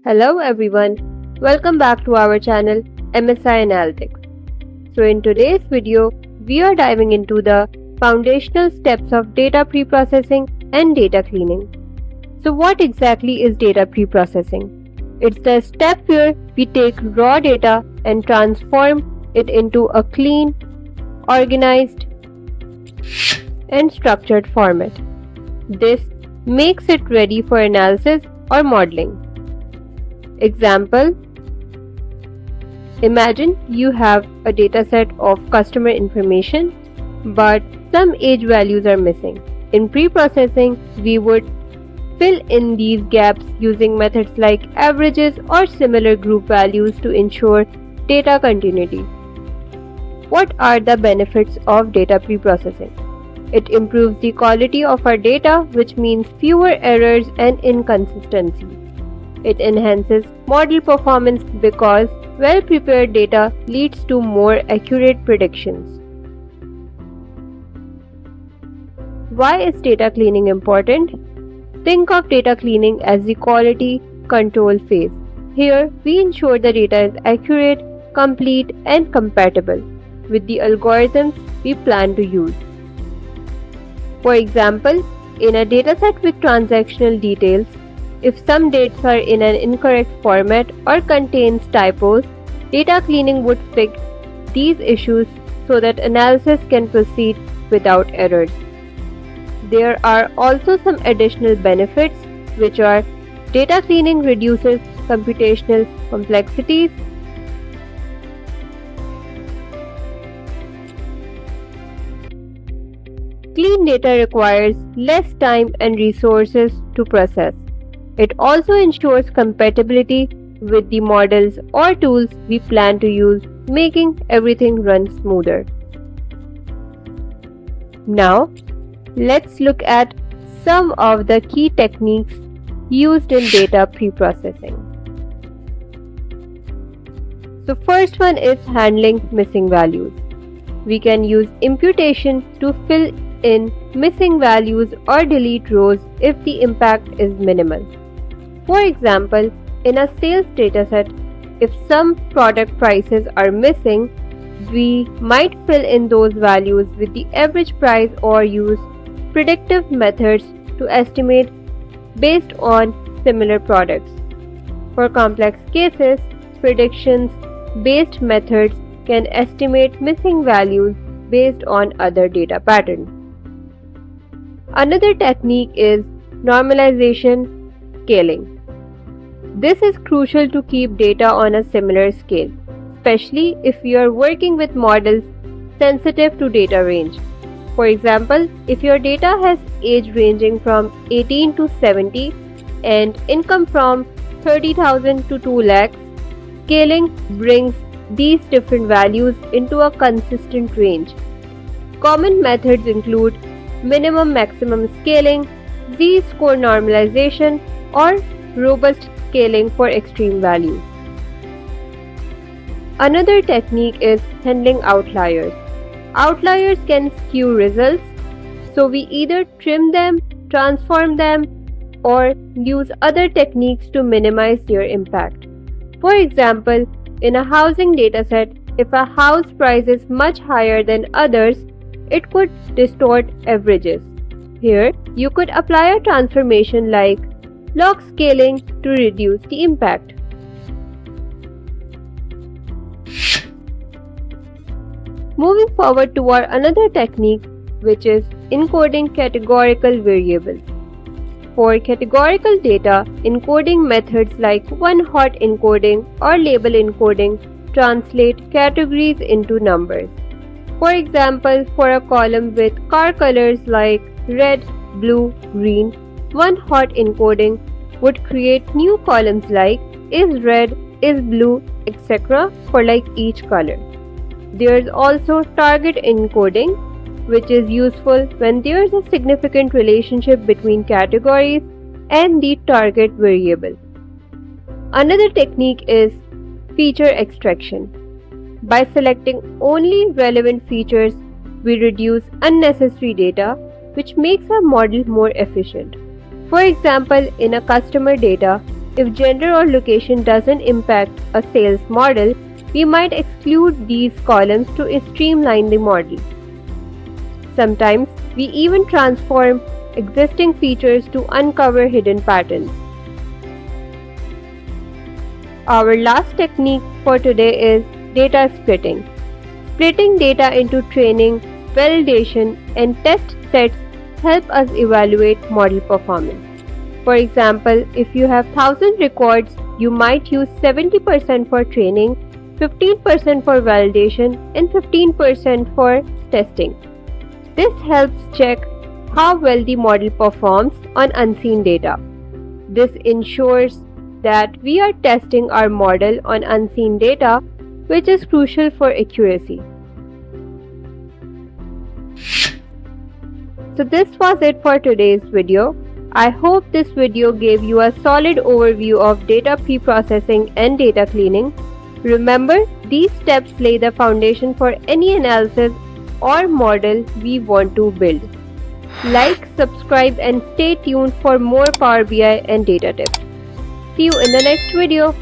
Hello everyone, welcome back to our channel MSI Analytics. So in today's video, we are diving into the foundational steps of data preprocessing and data cleaning. So what exactly is data preprocessing? It's the step where we take raw data and transform it into a clean, organized, and structured format. This makes it ready for analysis or modeling. Example: imagine you have a dataset of customer information, but some age values are missing. In preprocessing, we would fill in these gaps using methods like averages or similar group values to ensure data continuity. What are the benefits of data preprocessing? It improves the quality of our data, which means fewer errors and inconsistencies. It enhances model performance because well-prepared data leads to more accurate predictions. Why is data cleaning important? Think of data cleaning as the quality control phase. Here, we ensure the data is accurate, complete, and compatible with the algorithms we plan to use. For example, in a dataset with transactional details, if some dates are in an incorrect format or contains typos, data cleaning would fix these issues so that analysis can proceed without errors. There are also some additional benefits, which are data cleaning reduces computational complexities, clean data requires less time and resources to process. It also ensures compatibility with the models or tools we plan to use, making everything run smoother. Now, let's look at some of the key techniques used in data preprocessing. So first one is handling missing values. We can use imputation to fill in missing values or delete rows if the impact is minimal. For example, in a sales dataset, if some product prices are missing, we might fill in those values with the average price or use predictive methods to estimate based on similar products. For complex cases, predictions-based methods can estimate missing values based on other data patterns. Another technique is normalization scaling. This is crucial to keep data on a similar scale, especially if you are working with models sensitive to data range. For example, if your data has age ranging from 18 to 70 and income from 30,000 to 2 lakhs, scaling brings these different values into a consistent range. Common methods include minimum-maximum scaling, z-score normalization, or robust scaling for extreme values. Another technique is handling outliers. Outliers can skew results, so we either trim them, transform them, or use other techniques to minimize their impact. For example, in a housing dataset, if a house price is much higher than others, it could distort averages. Here, you could apply a transformation like log scaling to reduce the impact. Moving forward toward another technique, which is encoding categorical variables. For categorical data, encoding methods like one-hot encoding or label encoding translate categories into numbers. For example, for a column with car colors like red, blue, green, one-hot encoding would create new columns like is red, is blue, etc. for like each color. There is also target encoding, which is useful when there is a significant relationship between categories and the target variable. Another technique is feature extraction. By selecting only relevant features, we reduce unnecessary data, which makes our model more efficient. For example, in a customer data, If gender or location doesn't impact a sales model, we might exclude these columns to streamline the model. Sometimes we even transform existing features to uncover hidden patterns. Our last technique for today is data splitting. Splitting data into training, validation, and test sets help us evaluate model performance. For example, if you have 1,000 records, you might use 70% for training, 15% for validation, and 15% for testing. This helps check how well the model performs on unseen data. This ensures that we are testing our model on unseen data, which is crucial for accuracy. So this was it for today's video. I hope this video gave you a solid overview of data pre-processing and data cleaning. Remember, these steps lay the foundation for any analysis or model we want to build. Like, subscribe, and stay tuned for more Power BI and data tips. See you in the next video.